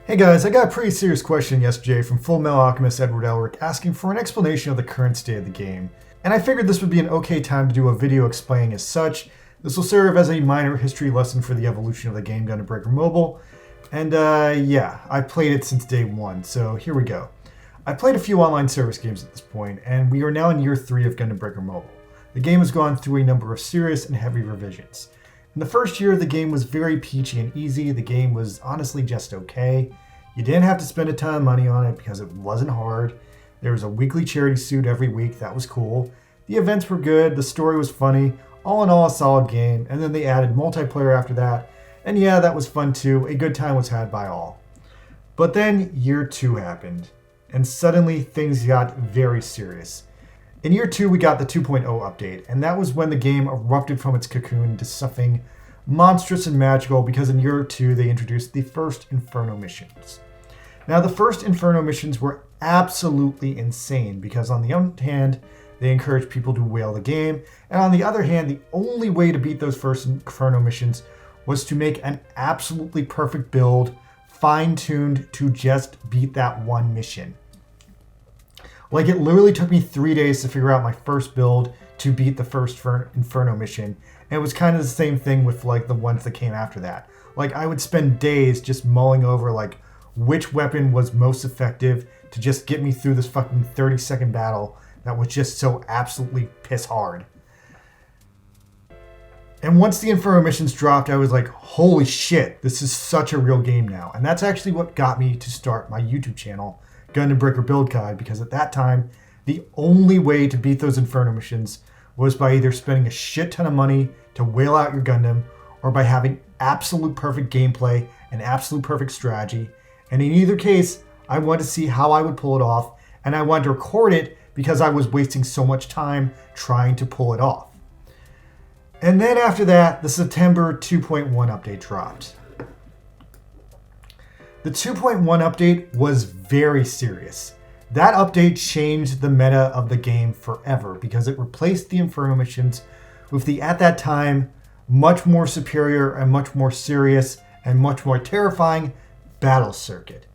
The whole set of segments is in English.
Hey guys, I got a pretty serious question yesterday from Fullmetal Alchemist Edward Elric asking for an explanation of the current state of the game. And I figured this would be an okay time to do a video explaining as such. This will serve as a minor history lesson for the evolution of the game Gundam Breaker Mobile. And yeah, I played it since day one, so here we go. I played a few online service games at this point, and we are now in year 3 of Gundam Breaker Mobile. The game has gone through a number of serious and heavy revisions. In the first year, the game was very peachy and easy. The game was honestly just okay. You didn't have to spend a ton of money on it because it wasn't hard. There was a weekly charity suit every week. That was cool. The events were good. The story was funny. All in all, a solid game. And then they added multiplayer after that. And yeah, that was fun too. A good time was had by all. But then year 2 happened. And suddenly things got very serious. In year 2, we got the 2.0 update. And that was when the game erupted from its cocoon into something monstrous and magical, because in year 2 they introduced the first Inferno missions. Now, the first Inferno missions were absolutely insane because on the one hand, they encouraged people to whale the game, and on the other hand, the only way to beat those first Inferno missions was to make an absolutely perfect build, fine-tuned to just beat that one mission. Like, it literally took me 3 days to figure out my first build to beat the first Inferno mission, and it was kind of the same thing with like the ones that came after that. Like, I would spend days just mulling over like which weapon was most effective to just get me through this fucking 30-second battle that was just so absolutely piss hard. And once the Inferno missions dropped, I was like, holy shit, this is such a real game now. And that's actually what got me to start my YouTube channel, Gundam Breaker Build Guide, because at that time, the only way to beat those Inferno missions was by either spending a shit ton of money to whale out your Gundam, or by having absolute perfect gameplay and absolute perfect strategy. And in either case, I wanted to see how I would pull it off, and I wanted to record it because I was wasting so much time trying to pull it off. And then after that, the September 2.1 update dropped. The 2.1 update was very serious. That update changed the meta of the game forever because it replaced the Inferno missions with the, at that time, much more superior and much more serious and much more terrifying battle circuit.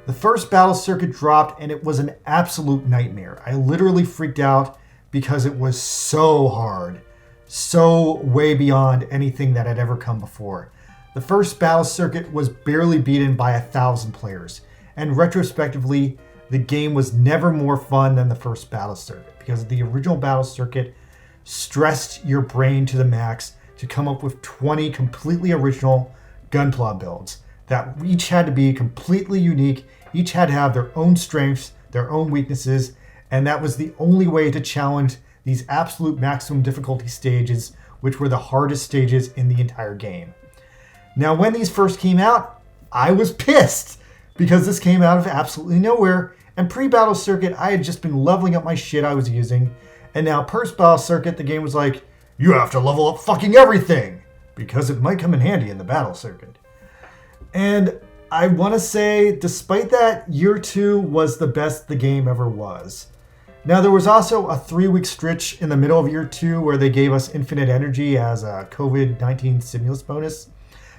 The first battle circuit dropped and it was an absolute nightmare. I literally freaked out because it was so hard, so way beyond anything that had ever come before. The first battle circuit was barely beaten by 1,000 players, and retrospectively, the game was never more fun than the first battle circuit because the original battle circuit stressed your brain to the max to come up with 20 completely original Gunpla builds that each had to be completely unique, each had to have their own strengths, their own weaknesses, and that was the only way to challenge these absolute maximum difficulty stages, which were the hardest stages in the entire game. Now, when these first came out, I was pissed because this came out of absolutely nowhere, and pre-battle circuit, I had just been leveling up my shit I was using, and now post-battle circuit, the game was like, you have to level up fucking everything, because it might come in handy in the battle circuit. And I want to say, despite that, year 2 was the best the game ever was. Now, there was also a 3-week stretch in the middle of year 2 where they gave us infinite energy as a COVID-19 stimulus bonus.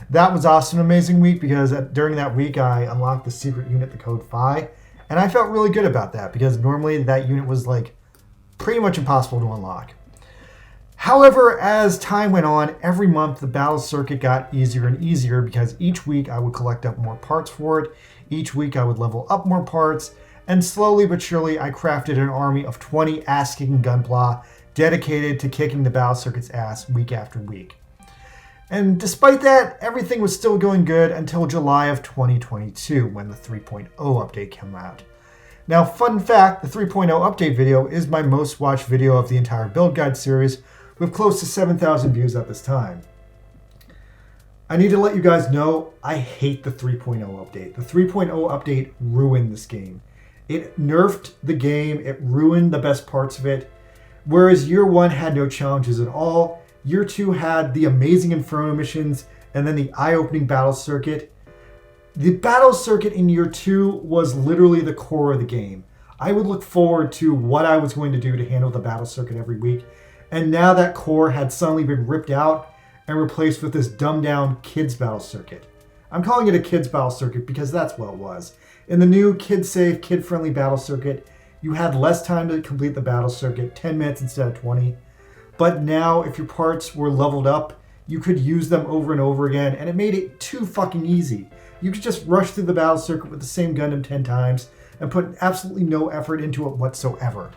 That was also an amazing week because during that week, I unlocked the secret unit, the Code Phi, and I felt really good about that because normally that unit was like pretty much impossible to unlock. However, as time went on, every month the battle circuit got easier and easier because each week I would collect up more parts for it, each week I would level up more parts, and slowly but surely I crafted an army of 20 ass-kicking Gunpla dedicated to kicking the battle circuit's ass week after week. And despite that, everything was still going good until July of 2022 when the 3.0 update came out. Now, fun fact, the 3.0 update video is my most watched video of the entire build guide series, with close to 7,000 views at this time. I need to let you guys know, I hate the 3.0 update. The 3.0 update ruined this game. It nerfed the game, it ruined the best parts of it. Whereas year 1 had no challenges at all, year 2 had the amazing Inferno missions, and then the eye-opening battle circuit. The battle circuit in year 2 was literally the core of the game. I would look forward to what I was going to do to handle the battle circuit every week, and now that core had suddenly been ripped out and replaced with this dumbed down kids battle circuit. I'm calling it a kids battle circuit because that's what it was. In the new kid-safe, kid-friendly battle circuit, you had less time to complete the battle circuit, 10 minutes instead of 20. But now, if your parts were leveled up, you could use them over and over again, and it made it too fucking easy. You could just rush through the battle circuit with the same Gundam 10 times and put absolutely no effort into it whatsoever.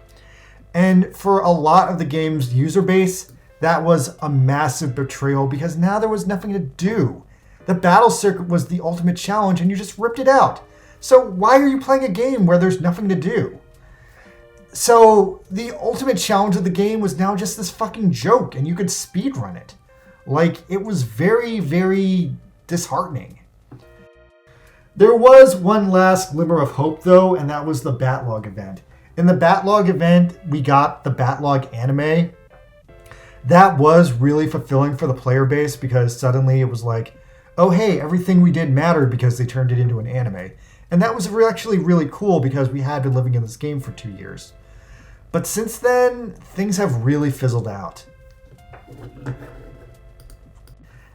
And for a lot of the game's user base, that was a massive betrayal because now there was nothing to do. The battle circuit was the ultimate challenge and you just ripped it out. So why are you playing a game where there's nothing to do? So the ultimate challenge of the game was now just this fucking joke and you could speedrun it. Like, it was very, very disheartening. There was one last glimmer of hope though, and that was the Batlog event. In the Batlog event, we got the Batlog anime. That was really fulfilling for the player base because suddenly it was like, oh hey, everything we did mattered because they turned it into an anime. And that was actually really cool because we had been living in this game for 2 years. But since then, things have really fizzled out.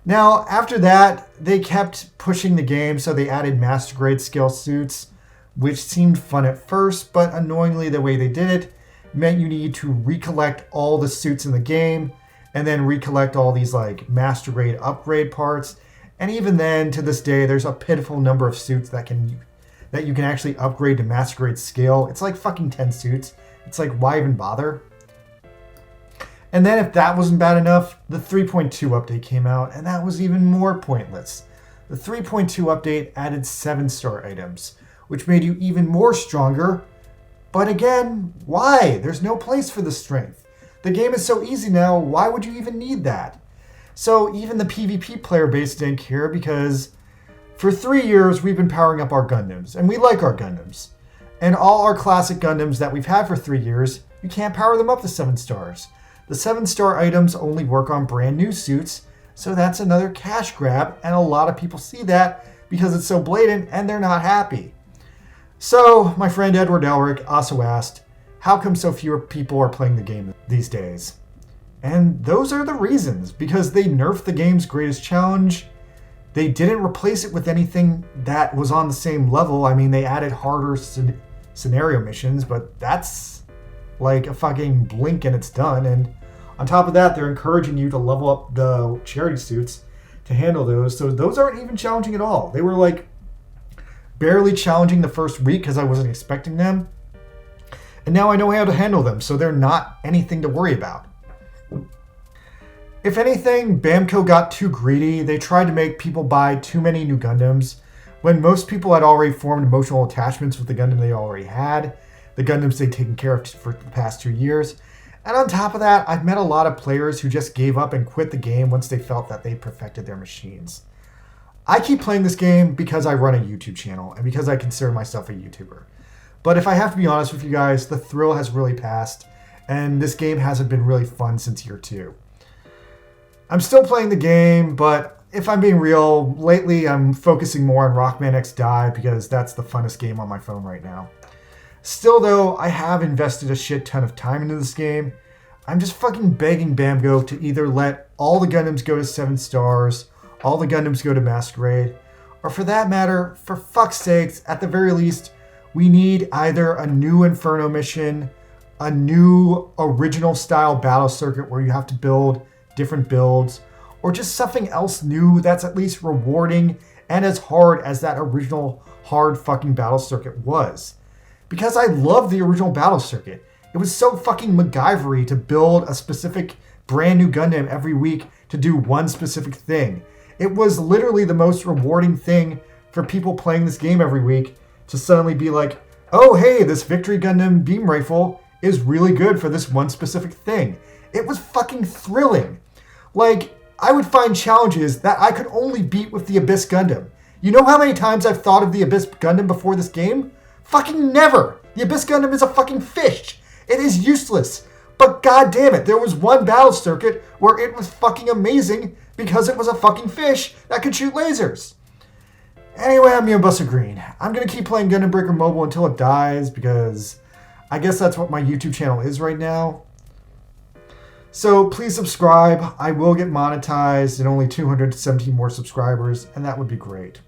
Now, after that, they kept pushing the game, so they added master grade scale suits, which seemed fun at first, but annoyingly the way they did it meant you need to recollect all the suits in the game, and then recollect all these like master grade upgrade parts. And even then, to this day, there's a pitiful number of suits that you can actually upgrade to master grade scale. It's like fucking 10 suits. It's like, why even bother? And then if that wasn't bad enough, the 3.2 update came out, and that was even more pointless. The 3.2 update added 7-star items, which made you even more stronger. But again, why? There's no place for the strength. The game is so easy now, why would you even need that? So even the PvP player base didn't care because for 3 years we've been powering up our Gundams, and we like our Gundams. And all our classic Gundams that we've had for 3 years, you can't power them up to 7 stars. The 7-star items only work on brand new suits, so that's another cash grab, and a lot of people see that because it's so blatant and they're not happy. So, my friend Edward Elric also asked, how come so few people are playing the game these days? And those are the reasons, because they nerfed the game's greatest challenge. They didn't replace it with anything that was on the same level. I mean, they added harder scenario missions, but that's like a fucking blink and it's done. And on top of that, they're encouraging you to level up the charity suits to handle those. So those aren't even challenging at all. They were like barely challenging the first week because I wasn't expecting them. And now I know how to handle them, so they're not anything to worry about. If anything, Bamco got too greedy. They tried to make people buy too many new Gundams when most people had already formed emotional attachments with the Gundam they already had, the Gundams they'd taken care of for the past 2 years. And on top of that, I've met a lot of players who just gave up and quit the game once they felt that they perfected their machines. I keep playing this game because I run a YouTube channel and because I consider myself a YouTuber. But if I have to be honest with you guys, the thrill has really passed, and this game hasn't been really fun since year 2. I'm still playing the game, but if I'm being real, lately I'm focusing more on Rockman X Dive because that's the funnest game on my phone right now. Still though, I have invested a shit ton of time into this game. I'm just fucking begging Bamco to either let all the Gundams go to 7 stars, all the Gundams go to Master Grade, or for that matter, for fuck's sakes, at the very least, we need either a new Inferno mission, a new original style battle circuit where you have to build different builds, or just something else new that's at least rewarding and as hard as that original hard fucking battle circuit was. Because I love the original battle circuit. It was so fucking MacGyver-y to build a specific brand new Gundam every week to do one specific thing. It was literally the most rewarding thing for people playing this game every week to suddenly be like, oh hey, this Victory Gundam beam rifle is really good for this one specific thing. It was fucking thrilling. Like, I would find challenges that I could only beat with the Abyss Gundam. You know how many times I've thought of the Abyss Gundam before this game? Fucking never! The Abyss Gundam is a fucking fish! It is useless! But god damn it, there was one battle circuit where it was fucking amazing because it was a fucking fish that could shoot lasers. Anyway, I'm Youngbuster Green. I'm gonna keep playing Gundam Breaker Mobile until it dies because I guess that's what my YouTube channel is right now. So please subscribe. I will get monetized in only 217 more subscribers, and that would be great.